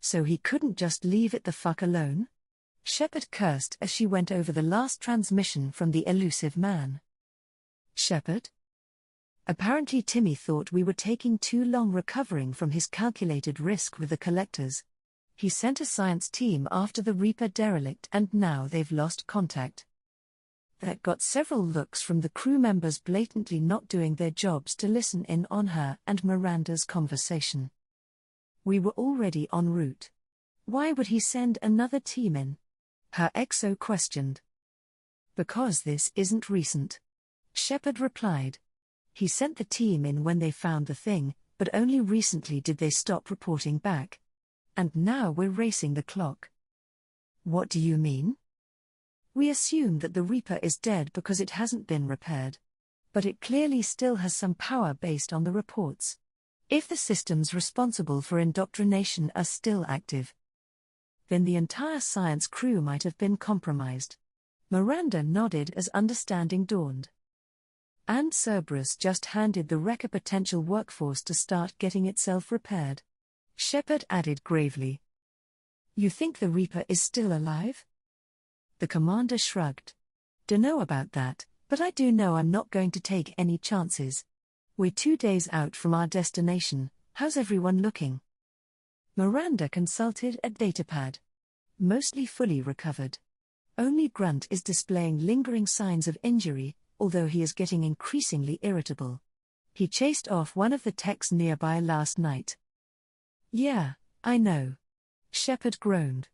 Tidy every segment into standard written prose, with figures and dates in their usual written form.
So he couldn't just leave it the fuck alone? Shepard cursed as she went over the last transmission from the elusive man. Shepard? Apparently Timmy thought we were taking too long recovering from his calculated risk with the collectors. He sent a science team after the Reaper derelict and now they've lost contact. That got several looks from the crew members blatantly not doing their jobs to listen in on her and Miranda's conversation. We were already en route. Why would he send another team in? Her XO questioned. Because this isn't recent. Shepard replied. He sent the team in when they found the thing, but only recently did they stop reporting back. And now we're racing the clock. What do you mean? We assume that the Reaper is dead because it hasn't been repaired. But it clearly still has some power based on the reports. If the systems responsible for indoctrination are still active, then the entire science crew might have been compromised. Miranda nodded as understanding dawned. And Cerberus just handed the wreck a potential workforce to start getting itself repaired. Shepard added gravely. You think the Reaper is still alive? The commander shrugged. Dunno about that, but I do know I'm not going to take any chances. We're 2 days out from our destination. How's everyone looking? Miranda consulted a datapad. Mostly fully recovered. Only Grunt is displaying lingering signs of injury, although he is getting increasingly irritable. He chased off one of the techs nearby last night. Yeah, I know. Shepard groaned.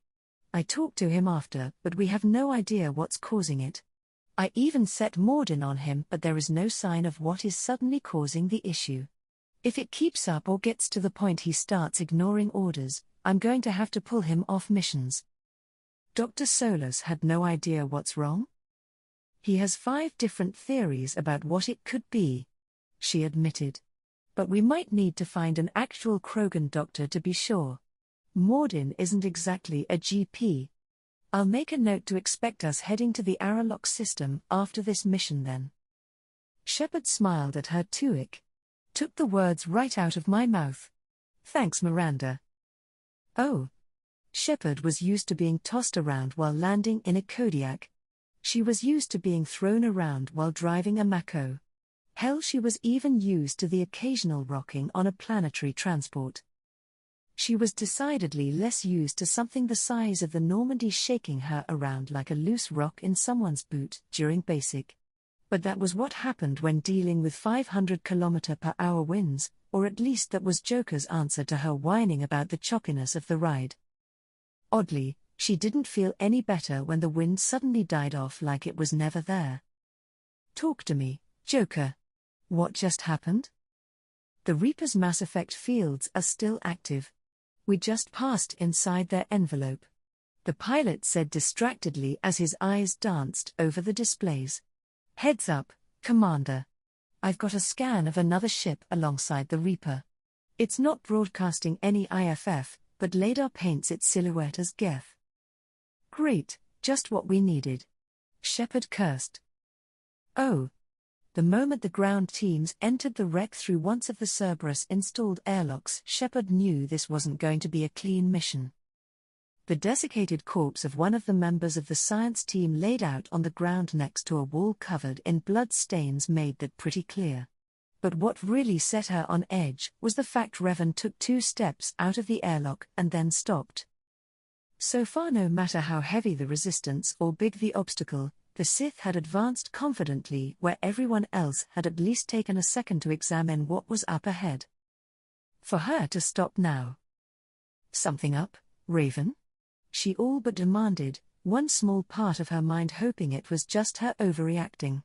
I talked to him after, but we have no idea what's causing it. I even set Morden on him, but there is no sign of what is suddenly causing the issue. If it keeps up or gets to the point he starts ignoring orders, I'm going to have to pull him off missions. Dr. Solus had no idea what's wrong? He has 5 different theories about what it could be, she admitted. But we might need to find an actual Krogan doctor to be sure. Morden isn't exactly a GP. I'll make a note to expect us heading to the Aralock system after this mission then. Shepard smiled at her Tuic. Took the words right out of my mouth. Thanks, Miranda. Oh. Shepard was used to being tossed around while landing in a Kodiak. She was used to being thrown around while driving a Mako. Hell, she was even used to the occasional rocking on a planetary transport. She was decidedly less used to something the size of the Normandy shaking her around like a loose rock in someone's boot during basic. But that was what happened when dealing with 500 km/h winds, or at least that was Joker's answer to her whining about the choppiness of the ride. Oddly, she didn't feel any better when the wind suddenly died off like it was never there. Talk to me, Joker. What just happened? The Reaper's Mass Effect fields are still active. We just passed inside their envelope. The pilot said distractedly as his eyes danced over the displays. Heads up, Commander. I've got a scan of another ship alongside the Reaper. It's not broadcasting any IFF, but LADAR paints its silhouette as Geth. Great, just what we needed. Shepard cursed. Oh. The moment the ground teams entered the wreck through one of the Cerberus-installed airlocks, Shepard knew this wasn't going to be a clean mission. The desiccated corpse of one of the members of the science team laid out on the ground next to a wall covered in blood stains made that pretty clear. But what really set her on edge was the fact Revan took 2 steps out of the airlock and then stopped. So far, no matter how heavy the resistance or big the obstacle, the Sith had advanced confidently where everyone else had at least taken a second to examine what was up ahead. For her to stop now. Something up, Raven? She all but demanded, one small part of her mind hoping it was just her overreacting.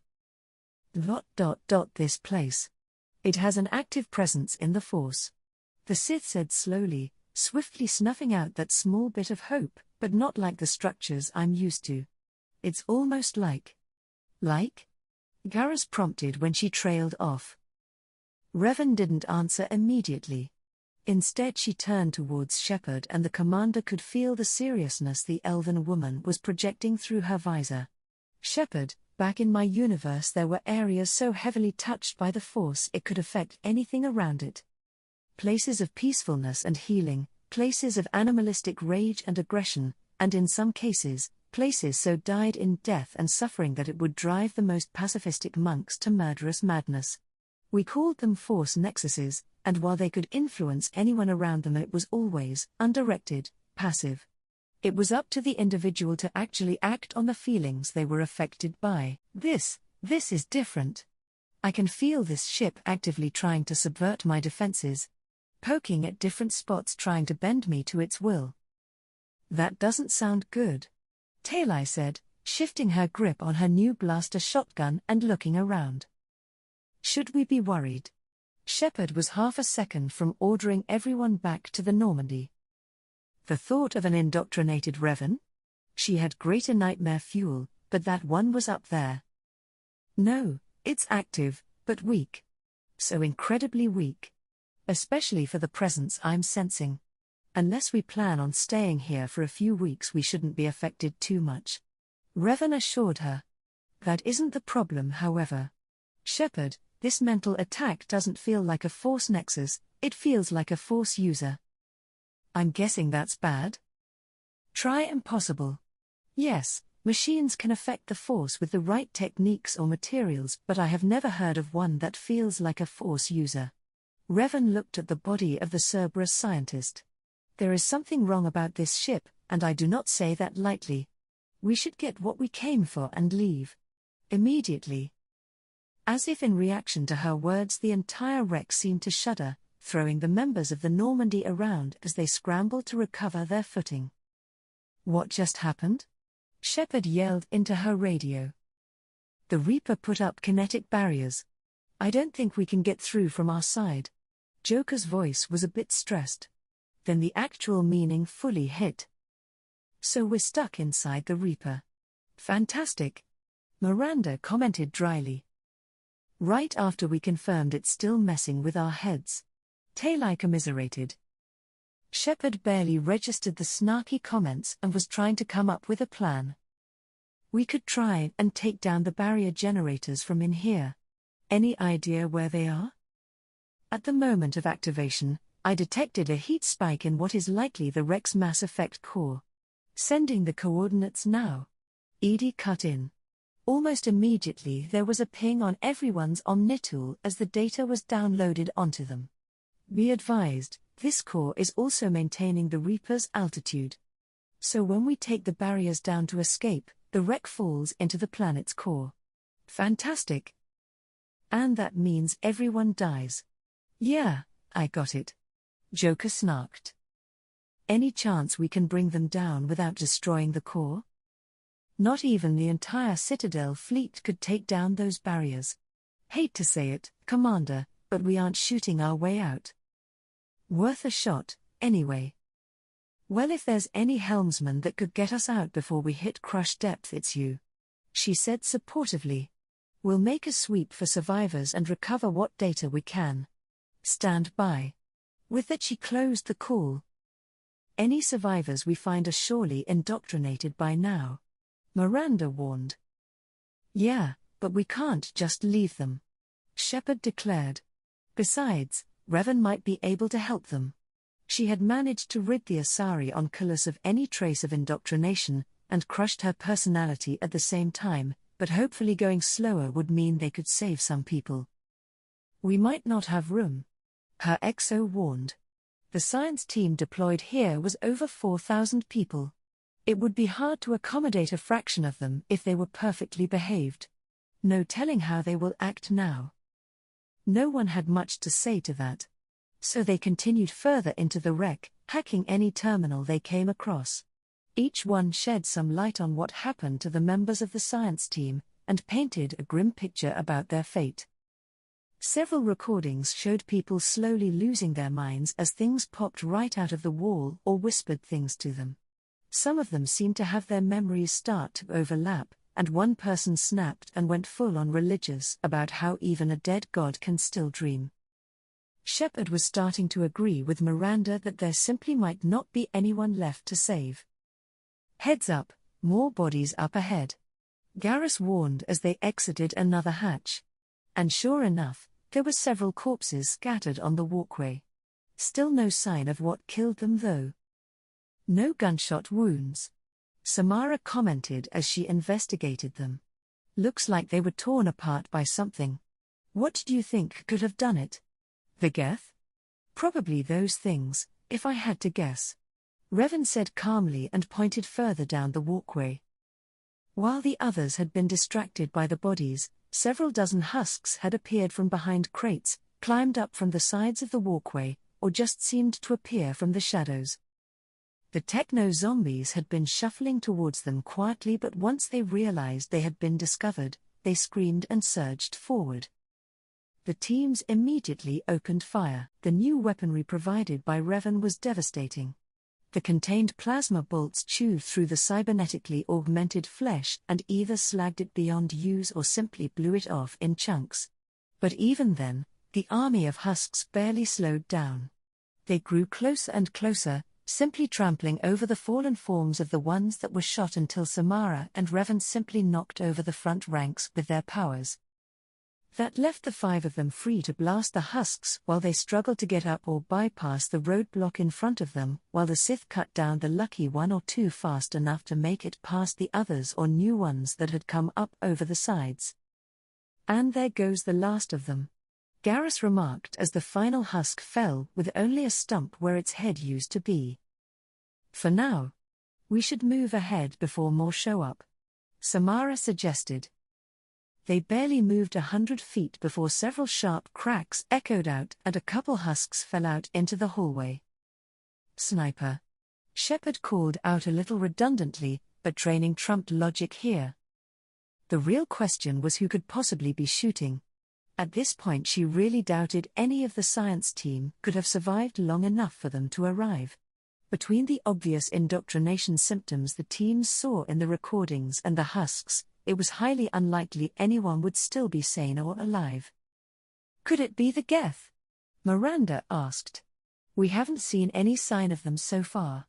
This place. It has an active presence in the Force. The Sith said slowly, swiftly snuffing out that small bit of hope, but not like the structures I'm used to. It's almost like. Like? Garrus prompted when she trailed off. Revan didn't answer immediately. Instead she turned towards Shepard and the commander could feel the seriousness the elven woman was projecting through her visor. Shepard, back in my universe there were areas so heavily touched by the Force it could affect anything around it. Places of peacefulness and healing, places of animalistic rage and aggression, and in some cases, places so dyed in death and suffering that it would drive the most pacifistic monks to murderous madness. We called them force nexuses, and while they could influence anyone around them, it was always undirected, passive. It was up to the individual to actually act on the feelings they were affected by. This is different. I can feel this ship actively trying to subvert my defenses, poking at different spots trying to bend me to its will. That doesn't sound good, Taylai said, shifting her grip on her new blaster shotgun and looking around. Should we be worried? Shepard was half a second from ordering everyone back to the Normandy. The thought of an indoctrinated Revan? She had greater nightmare fuel, but that one was up there. No, it's active, but weak. So incredibly weak. Especially for the presence I'm sensing. Unless we plan on staying here for a few weeks, we shouldn't be affected too much. Revan assured her. That isn't the problem, however. Shepard, this mental attack doesn't feel like a force nexus, it feels like a force user. I'm guessing that's bad? Try impossible. Yes, machines can affect the force with the right techniques or materials, but I have never heard of one that feels like a force user. Revan looked at the body of the Cerberus scientist. There is something wrong about this ship, and I do not say that lightly. We should get what we came for and leave. Immediately. As if in reaction to her words, the entire wreck seemed to shudder, throwing the members of the Normandy around as they scrambled to recover their footing. What just happened? Shepard yelled into her radio. The Reaper put up kinetic barriers. I don't think we can get through from our side. Joker's voice was a bit stressed. Then the actual meaning fully hit. So we're stuck inside the Reaper. Fantastic. Miranda commented dryly. Right after we confirmed it's still messing with our heads. Taylai commiserated. Shepard barely registered the snarky comments and was trying to come up with a plan. We could try and take down the barrier generators from in here. Any idea where they are? At the moment of activation, I detected a heat spike in what is likely the wreck's mass effect core. Sending the coordinates now. Edie cut in. Almost immediately there was a ping on everyone's Omnitool as the data was downloaded onto them. Be advised, this core is also maintaining the Reaper's altitude. So when we take the barriers down to escape, the wreck falls into the planet's core. Fantastic. And that means everyone dies. Yeah, I got it. Joker snarked. Any chance we can bring them down without destroying the core? Not even the entire Citadel fleet could take down those barriers. Hate to say it, Commander, but we aren't shooting our way out. Worth a shot, anyway. Well, if there's any helmsman that could get us out before we hit crush depth, it's you. She said supportively. We'll make a sweep for survivors and recover what data we can. Stand by. With that she closed the call. Any survivors we find are surely indoctrinated by now. Miranda warned. Yeah, but we can't just leave them. Shepard declared. Besides, Revan might be able to help them. She had managed to rid the Asari Onkelos of any trace of indoctrination, and crushed her personality at the same time, but hopefully going slower would mean they could save some people. We might not have room. Her XO warned. The science team deployed here was over 4,000 people. It would be hard to accommodate a fraction of them if they were perfectly behaved. No telling how they will act now. No one had much to say to that. So they continued further into the wreck, hacking any terminal they came across. Each one shed some light on what happened to the members of the science team, and painted a grim picture about their fate. Several recordings showed people slowly losing their minds as things popped right out of the wall or whispered things to them. Some of them seemed to have their memories start to overlap, and one person snapped and went full-on religious about how even a dead god can still dream. Shepard was starting to agree with Miranda that there simply might not be anyone left to save. Heads up, more bodies up ahead. Garrus warned as they exited another hatch. And sure enough, there were several corpses scattered on the walkway. Still no sign of what killed them though. No gunshot wounds. Samara commented as she investigated them. Looks like they were torn apart by something. What do you think could have done it? The Geth? Probably those things, if I had to guess. Revan said calmly and pointed further down the walkway. While the others had been distracted by the bodies, several dozen husks had appeared from behind crates, climbed up from the sides of the walkway, or just seemed to appear from the shadows. The techno-zombies had been shuffling towards them quietly, but once they realized they had been discovered, they screamed and surged forward. The teams immediately opened fire. The new weaponry provided by Revan was devastating. The contained plasma bolts chewed through the cybernetically augmented flesh and either slagged it beyond use or simply blew it off in chunks. But even then, the army of husks barely slowed down. They grew closer and closer, simply trampling over the fallen forms of the ones that were shot until Samara and Revan simply knocked over the front ranks with their powers. That left the 5 of them free to blast the husks while they struggled to get up or bypass the roadblock in front of them, while the Sith cut down the lucky 1 or 2 fast enough to make it past the others or new ones that had come up over the sides. And there goes the last of them, Garrus remarked as the final husk fell with only a stump where its head used to be. For now. We should move ahead before more show up, Samara suggested. They barely moved 100 feet before several sharp cracks echoed out and a couple husks fell out into the hallway. Sniper. Shepard called out a little redundantly, but training trumped logic here. The real question was who could possibly be shooting. At this point she really doubted any of the science team could have survived long enough for them to arrive. Between the obvious indoctrination symptoms the teams saw in the recordings and the husks, it was highly unlikely anyone would still be sane or alive. Could it be the Geth? Miranda asked. We haven't seen any sign of them so far.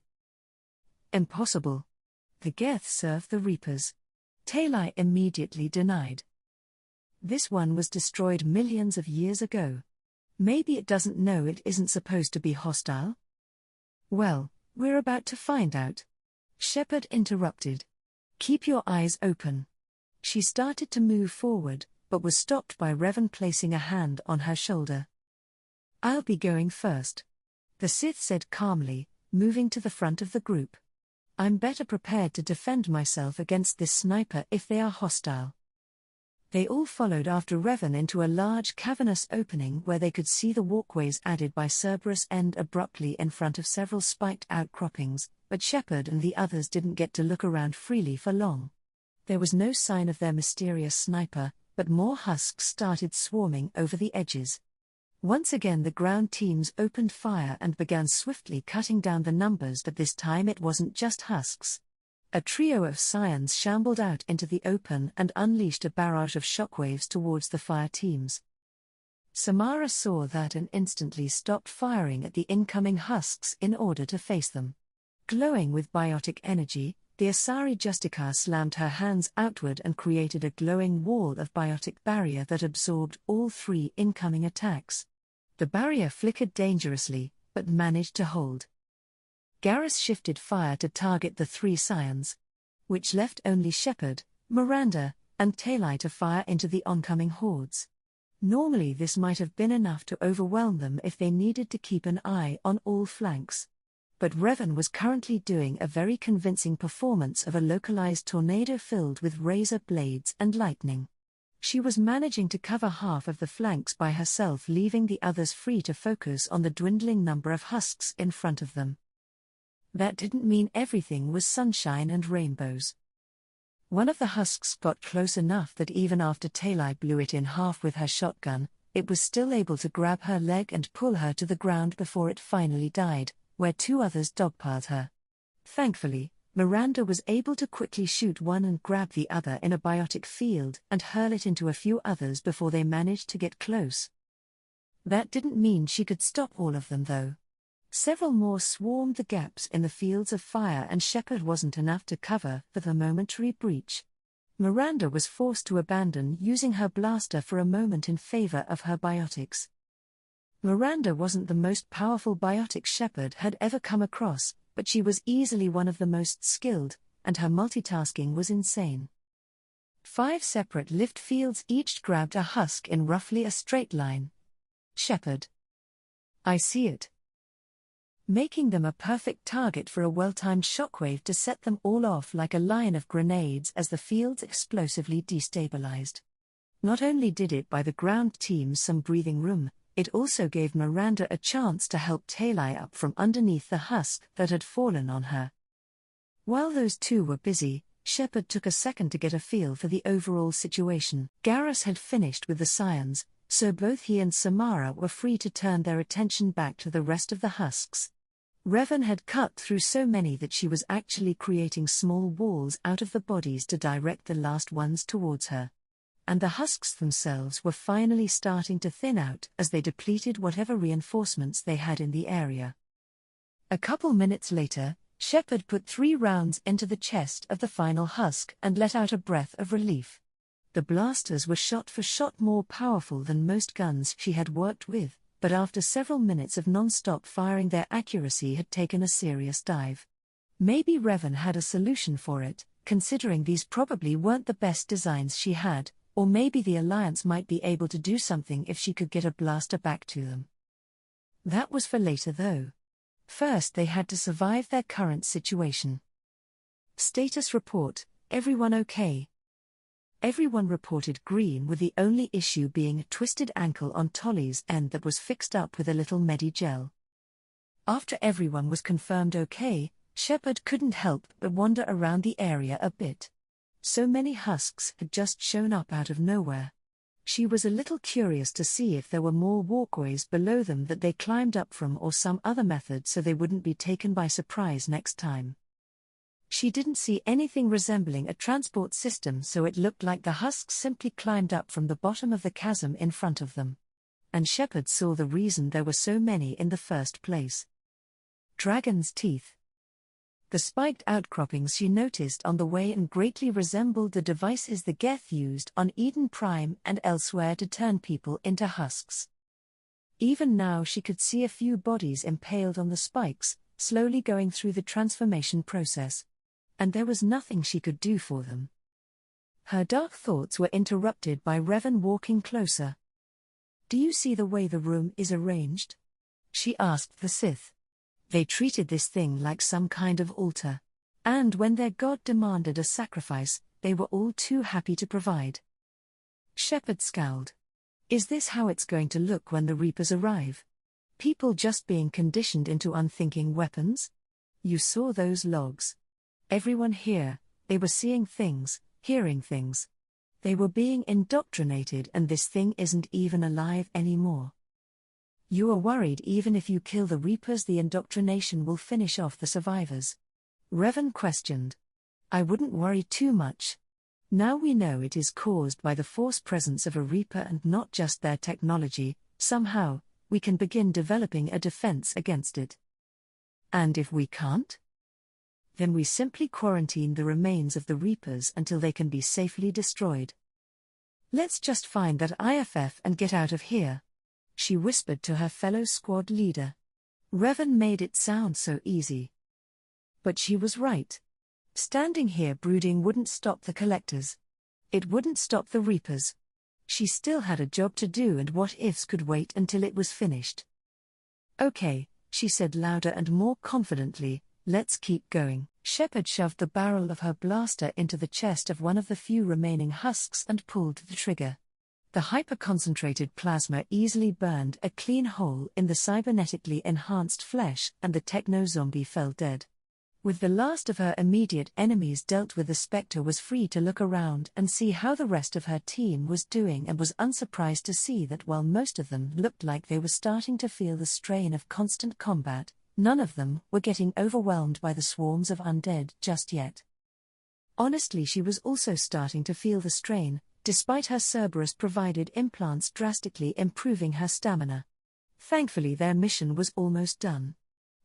Impossible. The Geth serve the Reapers. Talai immediately denied. This one was destroyed millions of years ago. Maybe it doesn't know it isn't supposed to be hostile? Well, we're about to find out. Shepard interrupted. Keep your eyes open. She started to move forward, but was stopped by Revan placing a hand on her shoulder. I'll be going first, the Sith said calmly, moving to the front of the group. I'm better prepared to defend myself against this sniper if they are hostile. They all followed after Revan into a large cavernous opening where they could see the walkways added by Cerberus end abruptly in front of several spiked outcroppings, but Shepard and the others didn't get to look around freely for long. There was no sign of their mysterious sniper, but more husks started swarming over the edges. Once again the ground teams opened fire and began swiftly cutting down the numbers, but this time it wasn't just husks. A trio of scions shambled out into the open and unleashed a barrage of shockwaves towards the fire teams. Samara saw that and instantly stopped firing at the incoming husks in order to face them. Glowing with biotic energy, the Asari Justicar slammed her hands outward and created a glowing wall of biotic barrier that absorbed all 3 incoming attacks. The barrier flickered dangerously, but managed to hold. Garrus shifted fire to target the 3 scions, which left only Shepard, Miranda, and Talai to fire into the oncoming hordes. Normally this might have been enough to overwhelm them if they needed to keep an eye on all flanks. But Revan was currently doing a very convincing performance of a localized tornado filled with razor blades and lightning. She was managing to cover half of the flanks by herself, leaving the others free to focus on the dwindling number of husks in front of them. That didn't mean everything was sunshine and rainbows. One of the husks got close enough that even after Talai blew it in half with her shotgun, it was still able to grab her leg and pull her to the ground before it finally died, where 2 others dogpiled her. Thankfully, Miranda was able to quickly shoot one and grab the other in a biotic field and hurl it into a few others before they managed to get close. That didn't mean she could stop all of them though. Several more swarmed the gaps in the fields of fire and Shepard wasn't enough to cover for the momentary breach. Miranda was forced to abandon using her blaster for a moment in favor of her biotics. Miranda wasn't the most powerful biotic Shepard had ever come across, but she was easily one of the most skilled, and her multitasking was insane. 5 separate lift fields each grabbed a husk in roughly a straight line. Shepard. I see it. Making them a perfect target for a well-timed shockwave to set them all off like a line of grenades as the fields explosively destabilized. Not only did it buy the ground team some breathing room, it also gave Miranda a chance to help Talai up from underneath the husk that had fallen on her. While those two were busy, Shepard took a second to get a feel for the overall situation. Garrus had finished with the scions, so both he and Samara were free to turn their attention back to the rest of the husks. Revan had cut through so many that she was actually creating small walls out of the bodies to direct the last ones towards her. And the husks themselves were finally starting to thin out as they depleted whatever reinforcements they had in the area. A couple minutes later, Shepard put 3 rounds into the chest of the final husk and let out a breath of relief. The blasters were shot for shot more powerful than most guns she had worked with, but after several minutes of non-stop firing their accuracy had taken a serious dive. Maybe Revan had a solution for it, considering these probably weren't the best designs she had, or maybe the Alliance might be able to do something if she could get a blaster back to them. That was for later though. First they had to survive their current situation. Status report, everyone okay? Everyone reported green, with the only issue being a twisted ankle on Tolly's end that was fixed up with a little Medi-gel. After everyone was confirmed okay, Shepard couldn't help but wander around the area a bit. So many husks had just shown up out of nowhere. She was a little curious to see if there were more walkways below them that they climbed up from or some other method so they wouldn't be taken by surprise next time. She didn't see anything resembling a transport system, so it looked like the husks simply climbed up from the bottom of the chasm in front of them. And Shepard saw the reason there were so many in the first place. Dragon's teeth. The spiked outcroppings she noticed on the way and greatly resembled the devices the Geth used on Eden Prime and elsewhere to turn people into husks. Even now she could see a few bodies impaled on the spikes, slowly going through the transformation process. And there was nothing she could do for them. Her dark thoughts were interrupted by Revan walking closer. "Do you see the way the room is arranged?" she asked the Sith. They treated this thing like some kind of altar. And when their god demanded a sacrifice, they were all too happy to provide. Shepard scowled. Is this how it's going to look when the Reapers arrive? People just being conditioned into unthinking weapons? You saw those logs. Everyone here, they were seeing things, hearing things. They were being indoctrinated, and this thing isn't even alive anymore. You are worried even if you kill the Reapers, the indoctrination will finish off the survivors? Revan questioned. I wouldn't worry too much. Now we know it is caused by the force presence of a Reaper and not just their technology. Somehow, we can begin developing a defense against it. And if we can't? Then we simply quarantine the remains of the Reapers until they can be safely destroyed. Let's just find that IFF and get out of here, she whispered to her fellow squad leader. Revan made it sound so easy. But she was right. Standing here brooding wouldn't stop the collectors. It wouldn't stop the Reapers. She still had a job to do, and what-ifs could wait until it was finished. Okay, she said louder and more confidently, let's keep going. Shepard shoved the barrel of her blaster into the chest of one of the few remaining husks and pulled the trigger. The hyper-concentrated plasma easily burned a clean hole in the cybernetically enhanced flesh, and the techno-zombie fell dead. With the last of her immediate enemies dealt with, the Spectre was free to look around and see how the rest of her team was doing, and was unsurprised to see that while most of them looked like they were starting to feel the strain of constant combat, none of them were getting overwhelmed by the swarms of undead just yet. Honestly, she was also starting to feel the strain, despite her Cerberus-provided implants drastically improving her stamina. Thankfully their mission was almost done.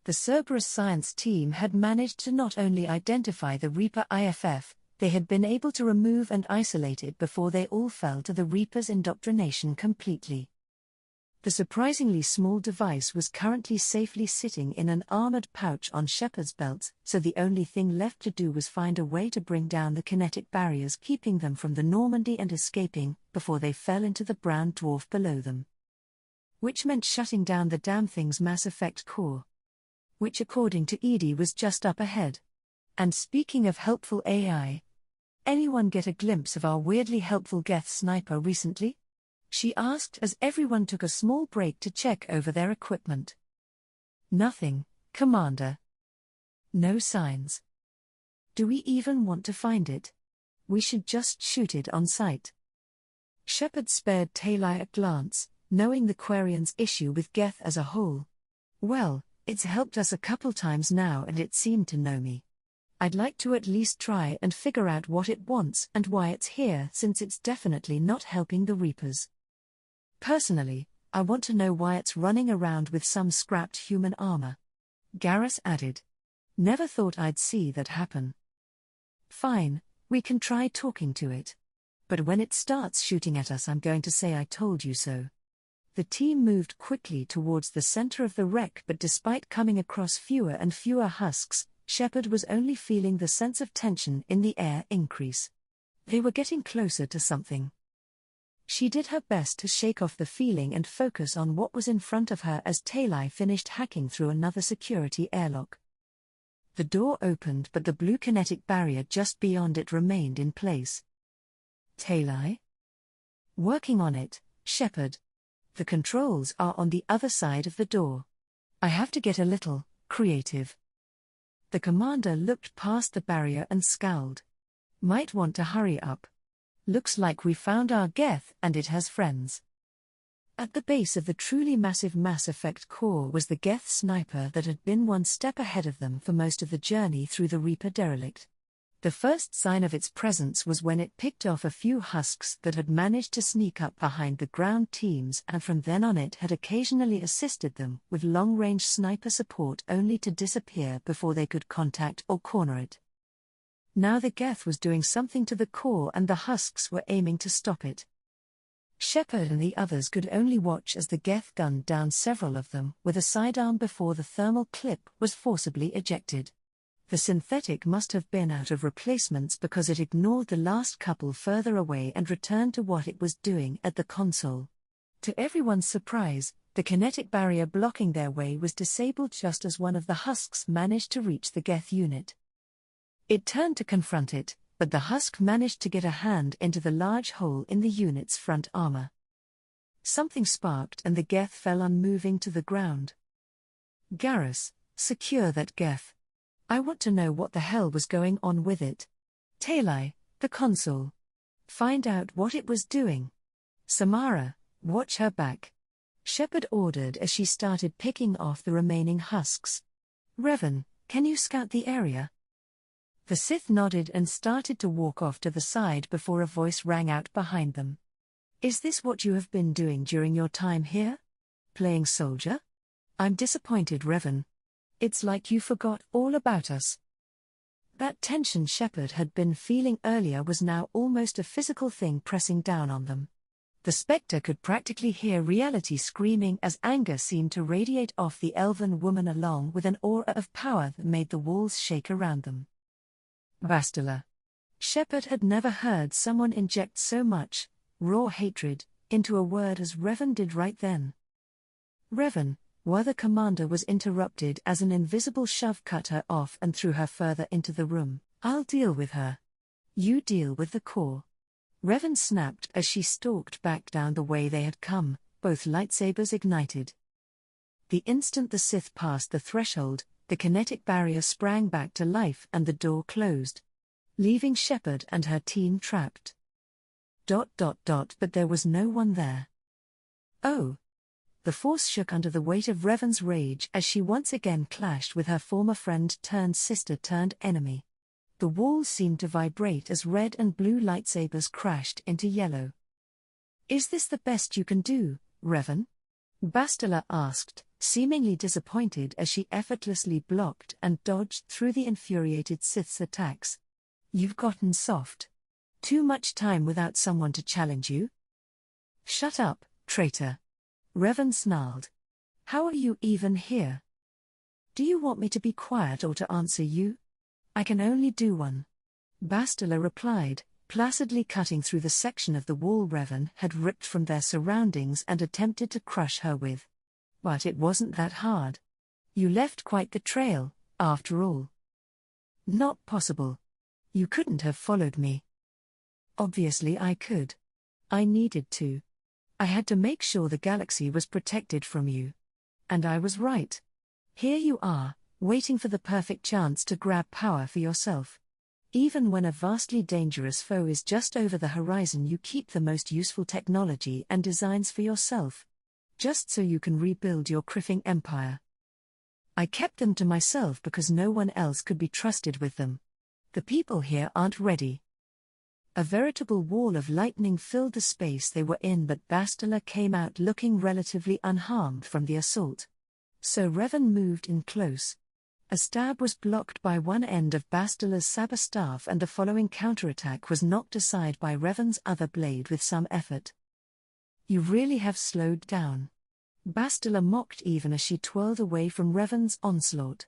The Cerberus science team had managed to not only identify the Reaper IFF, they had been able to remove and isolate it before they all fell to the Reaper's indoctrination completely. The surprisingly small device was currently safely sitting in an armored pouch on Shepard's belt, so the only thing left to do was find a way to bring down the kinetic barriers keeping them from the Normandy and escaping before they fell into the brown dwarf below them. Which meant shutting down the damn thing's Mass Effect core. Which according to Edie was just up ahead. And speaking of helpful AI, anyone get a glimpse of our weirdly helpful Geth sniper recently? She asked as everyone took a small break to check over their equipment. Nothing, Commander. No signs. Do we even want to find it? We should just shoot it on sight. Shepard spared Taylor a glance, knowing the Quarian's issue with Geth as a whole. Well, it's helped us a couple times now and it seemed to know me. I'd like to at least try and figure out what it wants and why it's here since it's definitely not helping the Reapers. Personally, I want to know why it's running around with some scrapped human armor. Garrus added. Never thought I'd see that happen. Fine, we can try talking to it. But when it starts shooting at us I'm going to say I told you so. The team moved quickly towards the center of the wreck, but despite coming across fewer and fewer husks, Shepard was only feeling the sense of tension in the air increase. They were getting closer to something. She did her best to shake off the feeling and focus on what was in front of her as Taylor finished hacking through another security airlock. The door opened but the blue kinetic barrier just beyond it remained in place. Taylor? Working on it, Shepard. The controls are on the other side of the door. I have to get a little creative. The commander looked past the barrier and scowled. Might want to hurry up. Looks like we found our Geth and it has friends. At the base of the truly massive Mass Effect core was the Geth sniper that had been one step ahead of them for most of the journey through the Reaper derelict. The first sign of its presence was when it picked off a few husks that had managed to sneak up behind the ground teams, and from then on it had occasionally assisted them with long-range sniper support only to disappear before they could contact or corner it. Now the Geth was doing something to the core and the husks were aiming to stop it. Shepard and the others could only watch as the Geth gunned down several of them with a sidearm before the thermal clip was forcibly ejected. The synthetic must have been out of replacements because it ignored the last couple further away and returned to what it was doing at the console. To everyone's surprise, the kinetic barrier blocking their way was disabled just as one of the husks managed to reach the Geth unit. It turned to confront it, but the husk managed to get a hand into the large hole in the unit's front armor. Something sparked and the Geth fell unmoving to the ground. Garrus, secure that Geth. I want to know what the hell was going on with it. Taylor, the console. Find out what it was doing. Samara, watch her back. Shepard ordered as she started picking off the remaining husks. Revan, can you scout the area? The Sith nodded and started to walk off to the side before a voice rang out behind them. Is this what you have been doing during your time here? Playing soldier? I'm disappointed, Revan. It's like you forgot all about us. That tension Shepard had been feeling earlier was now almost a physical thing pressing down on them. The Spectre could practically hear reality screaming as anger seemed to radiate off the elven woman along with an aura of power that made the walls shake around them. Bastila. Shepard had never heard someone inject so much raw hatred into a word as Revan did right then. Revan, while the commander was interrupted as an invisible shove cut her off and threw her further into the room. I'll deal with her. You deal with the core. Revan snapped as she stalked back down the way they had come, both lightsabers ignited. The instant the Sith passed the threshold, the kinetic barrier sprang back to life and the door closed, leaving Shepard and her team trapped. But there was no one there. Oh. The Force shook under the weight of Revan's rage as she once again clashed with her former friend turned sister turned enemy. The walls seemed to vibrate as red and blue lightsabers crashed into yellow. Is this the best you can do, Revan? Bastila asked, seemingly disappointed as she effortlessly blocked and dodged through the infuriated Sith's attacks. You've gotten soft. Too much time without someone to challenge you? Shut up, traitor. Revan snarled. How are you even here? Do you want me to be quiet or to answer you? I can only do one. Bastila replied, placidly cutting through the section of the wall Revan had ripped from their surroundings and attempted to crush her with. But it wasn't that hard. You left quite the trail, after all. Not possible. You couldn't have followed me. Obviously I could. I needed to. I had to make sure the galaxy was protected from you. And I was right. Here you are, waiting for the perfect chance to grab power for yourself. Even when a vastly dangerous foe is just over the horizon, you keep the most useful technology and designs for yourself. Just so you can rebuild your criffing empire. I kept them to myself because no one else could be trusted with them. The people here aren't ready. A veritable wall of lightning filled the space they were in, but Bastila came out looking relatively unharmed from the assault. So Revan moved in close. A stab was blocked by one end of Bastila's saber staff, and the following counterattack was knocked aside by Revan's other blade with some effort. You really have slowed down. Bastila mocked even as she twirled away from Revan's onslaught.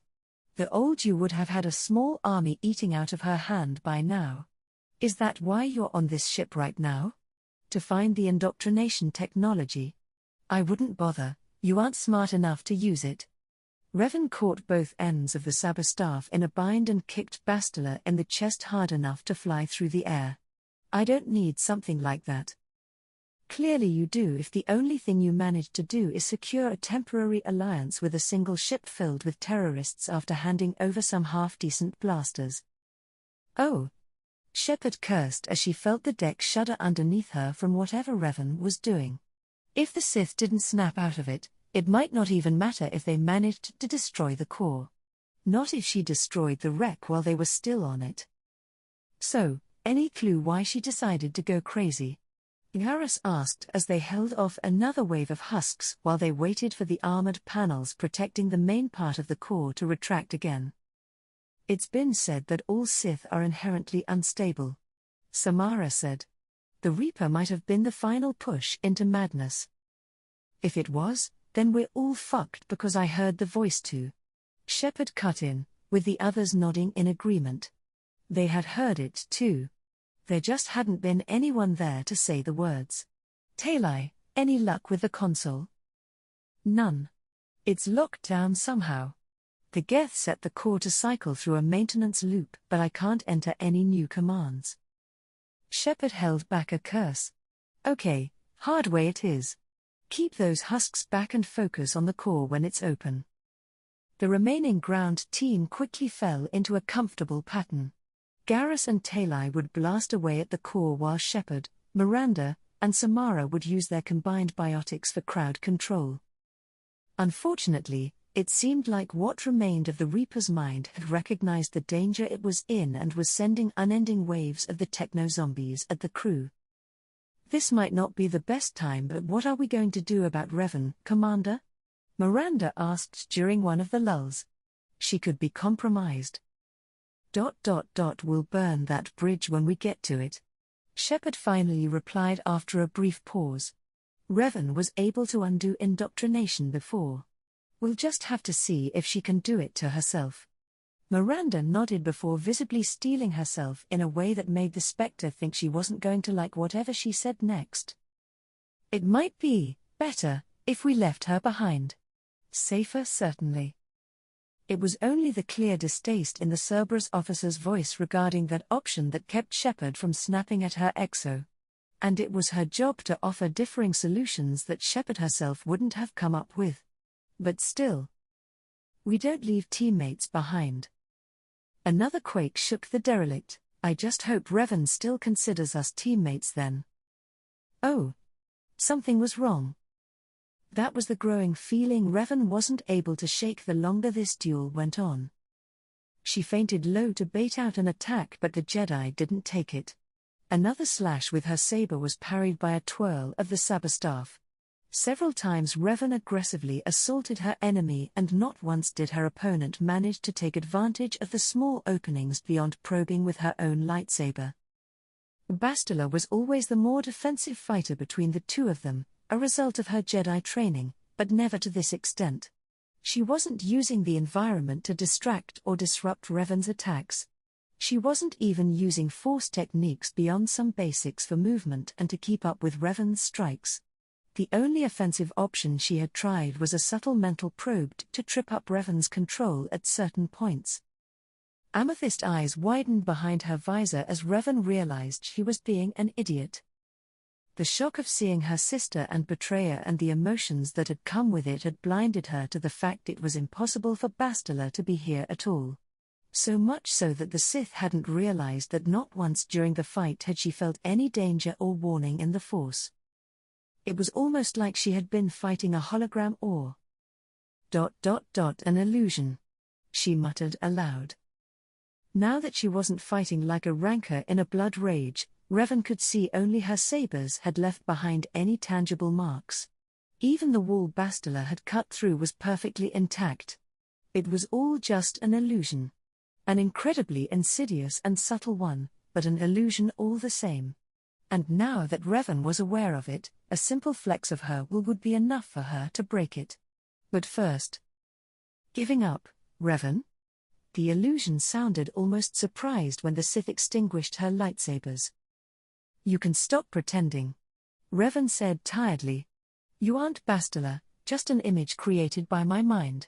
The old you would have had a small army eating out of her hand by now. Is that why you're on this ship right now? To find the indoctrination technology? I wouldn't bother, you aren't smart enough to use it. Revan caught both ends of the saber staff in a bind and kicked Bastila in the chest hard enough to fly through the air. I don't need something like that. Clearly you do, if the only thing you managed to do is secure a temporary alliance with a single ship filled with terrorists after handing over some half-decent blasters. Oh. Shepard cursed as she felt the deck shudder underneath her from whatever Revan was doing. If the Sith didn't snap out of it, it might not even matter if they managed to destroy the core. Not if she destroyed the wreck while they were still on it. So, any clue why she decided to go crazy? Garrus asked as they held off another wave of husks while they waited for the armored panels protecting the main part of the core to retract again. It's been said that all Sith are inherently unstable. Samara said. The Reaper might have been the final push into madness. If it was, then we're all fucked because I heard the voice too. Shepard cut in, with the others nodding in agreement. They had heard it too. There just hadn't been anyone there to say the words. Talai, any luck with the console? None. It's locked down somehow. The Geth set the core to cycle through a maintenance loop, but I can't enter any new commands. Shepard held back a curse. Okay, hard way it is. Keep those husks back and focus on the core when it's open. The remaining ground team quickly fell into a comfortable pattern. Garrus and Talai would blast away at the core while Shepard, Miranda, and Samara would use their combined biotics for crowd control. Unfortunately, it seemed like what remained of the Reaper's mind had recognized the danger it was in and was sending unending waves of the techno-zombies at the crew. This might not be the best time, but what are we going to do about Revan, Commander? Miranda asked during one of the lulls. She could be compromised. We'll burn that bridge when we get to it. Shepard finally replied after a brief pause. Revan was able to undo indoctrination before. We'll just have to see if she can do it to herself. Miranda nodded before visibly steeling herself in a way that made the Spectre think she wasn't going to like whatever she said next. It might be better if we left her behind. Safer, certainly. It was only the clear distaste in the Cerberus officer's voice regarding that option that kept Shepard from snapping at her exo. And it was her job to offer differing solutions that Shepard herself wouldn't have come up with. But still. We don't leave teammates behind. Another quake shook the derelict. I just hope Revan still considers us teammates then. Oh. Something was wrong. That was the growing feeling Revan wasn't able to shake the longer this duel went on. She feinted low to bait out an attack, but the Jedi didn't take it. Another slash with her saber was parried by a twirl of the saber staff. Several times Revan aggressively assaulted her enemy, and not once did her opponent manage to take advantage of the small openings beyond probing with her own lightsaber. Bastila was always the more defensive fighter between the two of them, a result of her Jedi training, but never to this extent. She wasn't using the environment to distract or disrupt Revan's attacks. She wasn't even using force techniques beyond some basics for movement and to keep up with Revan's strikes. The only offensive option she had tried was a subtle mental probe to trip up Revan's control at certain points. Amethyst eyes widened behind her visor as Revan realized she was being an idiot. The shock of seeing her sister and betrayer and the emotions that had come with it had blinded her to the fact it was impossible for Bastila to be here at all. So much so that the Sith hadn't realized that not once during the fight had she felt any danger or warning in the Force. It was almost like she had been fighting a hologram or an illusion. She muttered aloud. Now that she wasn't fighting like a rancor in a blood rage, Revan could see only her sabers had left behind any tangible marks. Even the wall Bastila had cut through was perfectly intact. It was all just an illusion. An incredibly insidious and subtle one, but an illusion all the same. And now that Revan was aware of it, a simple flex of her will would be enough for her to break it. But first. Giving up, Revan? The illusion sounded almost surprised when the Sith extinguished her lightsabers. You can stop pretending. Revan said tiredly. You aren't Bastila, just an image created by my mind.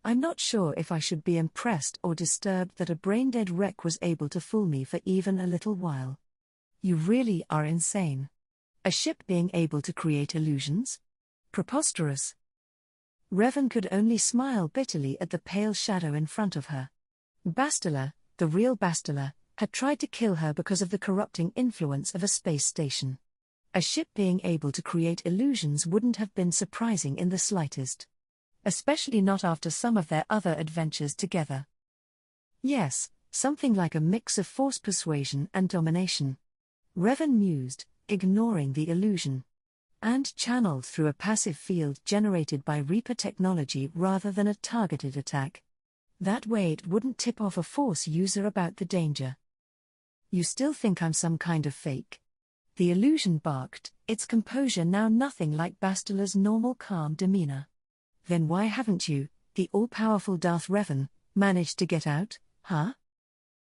I'm not sure if I should be impressed or disturbed that a brain-dead wreck was able to fool me for even a little while. You really are insane. A ship being able to create illusions? Preposterous. Revan could only smile bitterly at the pale shadow in front of her. Bastila, the real Bastila, had tried to kill her because of the corrupting influence of a space station. A ship being able to create illusions wouldn't have been surprising in the slightest. Especially not after some of their other adventures together. Yes, something like a mix of force persuasion and domination. Revan mused, ignoring the illusion. And channeled through a passive field generated by Reaper technology rather than a targeted attack. That way it wouldn't tip off a Force user about the danger. You still think I'm some kind of fake? The illusion barked, its composure now nothing like Bastila's normal calm demeanor. Then why haven't you, the all-powerful Darth Revan, managed to get out, huh?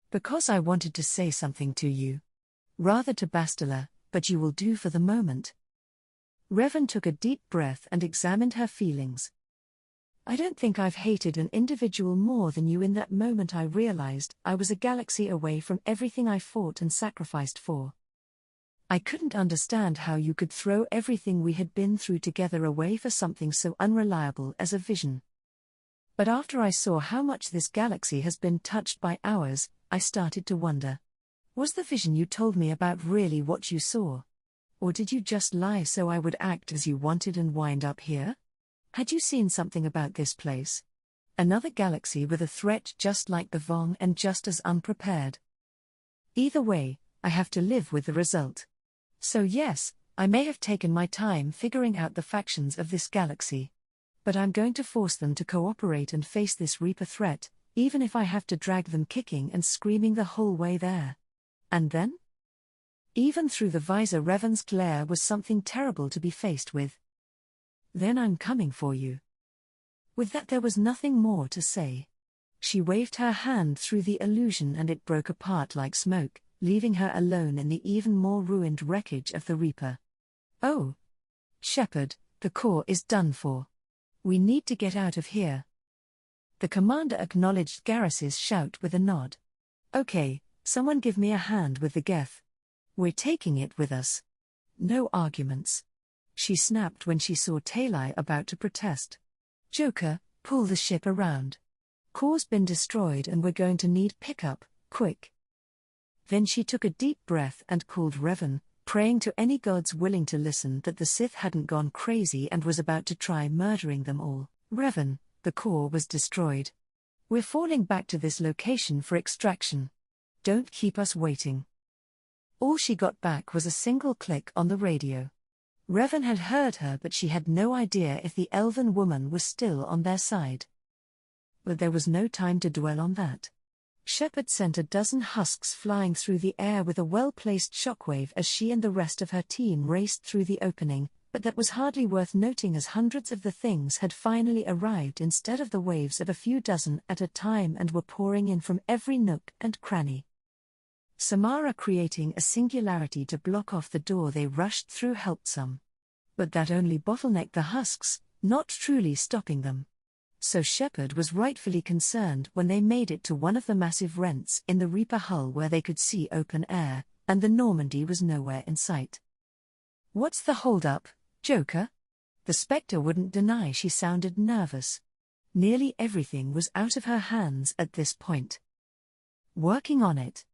Because I wanted to say something to you. Rather to Bastila, but you will do for the moment. Revan took a deep breath and examined her feelings. I don't think I've hated an individual more than you. In that moment I realized I was a galaxy away from everything I fought and sacrificed for. I couldn't understand how you could throw everything we had been through together away for something so unreliable as a vision. But after I saw how much this galaxy has been touched by ours, I started to wonder. Was the vision you told me about really what you saw? Or did you just lie so I would act as you wanted and wind up here? Had you seen something about this place? Another galaxy with a threat just like the Vong and just as unprepared. Either way, I have to live with the result. So yes, I may have taken my time figuring out the factions of this galaxy. But I'm going to force them to cooperate and face this Reaper threat, even if I have to drag them kicking and screaming the whole way there. And then? Even through the visor Revan's glare was something terrible to be faced with. Then I'm coming for you. With that there was nothing more to say. She waved her hand through the illusion and it broke apart like smoke, leaving her alone in the even more ruined wreckage of the Reaper. Oh. Shepard, the core is done for. We need to get out of here. The commander acknowledged Garrus's shout with a nod. Okay, someone give me a hand with the Geth. We're taking it with us. No arguments. She snapped when she saw Talai about to protest. Joker, pull the ship around. Core's been destroyed and we're going to need pickup, quick. Then she took a deep breath and called Revan, praying to any gods willing to listen that the Sith hadn't gone crazy and was about to try murdering them all. Revan, the core was destroyed. We're falling back to this location for extraction. Don't keep us waiting. All she got back was a single click on the radio. Revan had heard her but she had no idea if the elven woman was still on their side. But there was no time to dwell on that. Shepard sent a dozen husks flying through the air with a well-placed shockwave as she and the rest of her team raced through the opening, but that was hardly worth noting as hundreds of the things had finally arrived instead of the waves of a few dozen at a time and were pouring in from every nook and cranny. Samara creating a singularity to block off the door they rushed through helped some. But that only bottlenecked the husks, not truly stopping them. So Shepard was rightfully concerned when they made it to one of the massive rents in the Reaper hull where they could see open air, and the Normandy was nowhere in sight. "What's the hold-up, Joker?" The Spectre wouldn't deny she sounded nervous. Nearly everything was out of her hands at this point. "Working on it."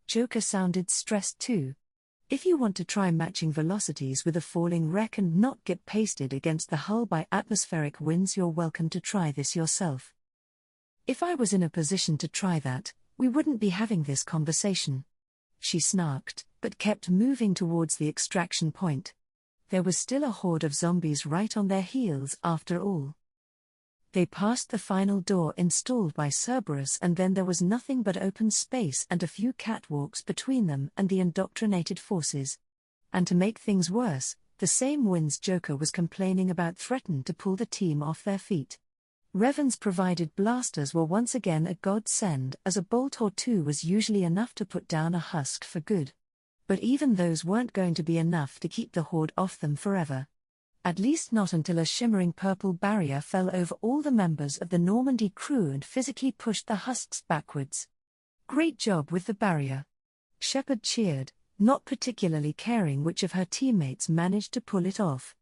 Joker sounded stressed too. "If you want to try matching velocities with a falling wreck and not get pasted against the hull by atmospheric winds, you're welcome to try this yourself." "If I was in a position to try that, we wouldn't be having this conversation." She snarked, but kept moving towards the extraction point. There was still a horde of zombies right on their heels after all. They passed the final door installed by Cerberus, and then there was nothing but open space and a few catwalks between them and the indoctrinated forces. And to make things worse, the same winds Joker was complaining about threatened to pull the team off their feet. Revan's provided blasters were once again a godsend, as a bolt or two was usually enough to put down a husk for good. But even those weren't going to be enough to keep the horde off them forever. At least not until a shimmering purple barrier fell over all the members of the Normandy crew and physically pushed the husks backwards. "Great job with the barrier." Shepard cheered, not particularly caring which of her teammates managed to pull it off.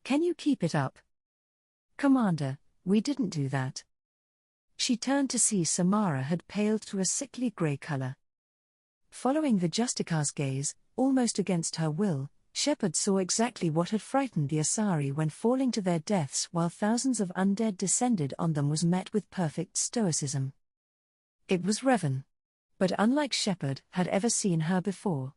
"Can you keep it up?" "Commander, we didn't do that." She turned to see Samara had paled to a sickly grey color. Following the Justicar's gaze, almost against her will, Shepard saw exactly what had frightened the Asari when falling to their deaths while thousands of undead descended on them was met with perfect stoicism. It was Revan. But unlike Shepard had ever seen her before.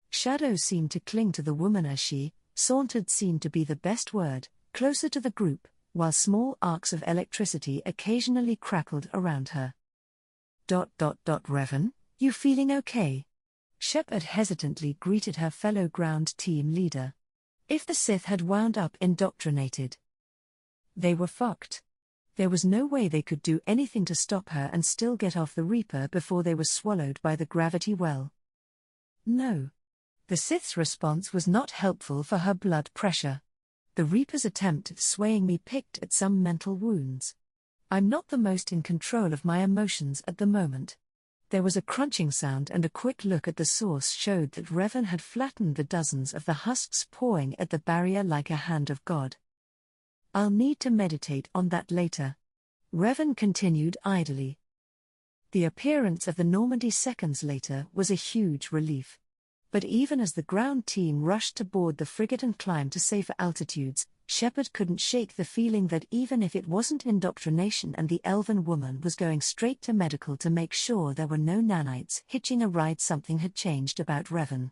Shadows seemed to cling to the woman as she, sauntered seemed to be the best word, closer to the group, while small arcs of electricity occasionally crackled around her. Revan, you feeling okay?" Shepard hesitantly greeted her fellow ground team leader. If the Sith had wound up indoctrinated, they were fucked. There was no way they could do anything to stop her and still get off the Reaper before they were swallowed by the gravity well. No. The Sith's response was not helpful for her blood pressure. The Reaper's attempt at swaying me picked at some mental wounds. "I'm not the most in control of my emotions at the moment." There was a crunching sound, and a quick look at the source showed that Revan had flattened the dozens of the husks pawing at the barrier like a hand of God. "I'll need to meditate on that later." Revan continued idly. The appearance of the Normandy seconds later was a huge relief. But even as the ground team rushed to board the frigate and climb to safer altitudes, Shepard couldn't shake the feeling that even if it wasn't indoctrination and the elven woman was going straight to medical to make sure there were no nanites hitching a ride, something had changed about Revan.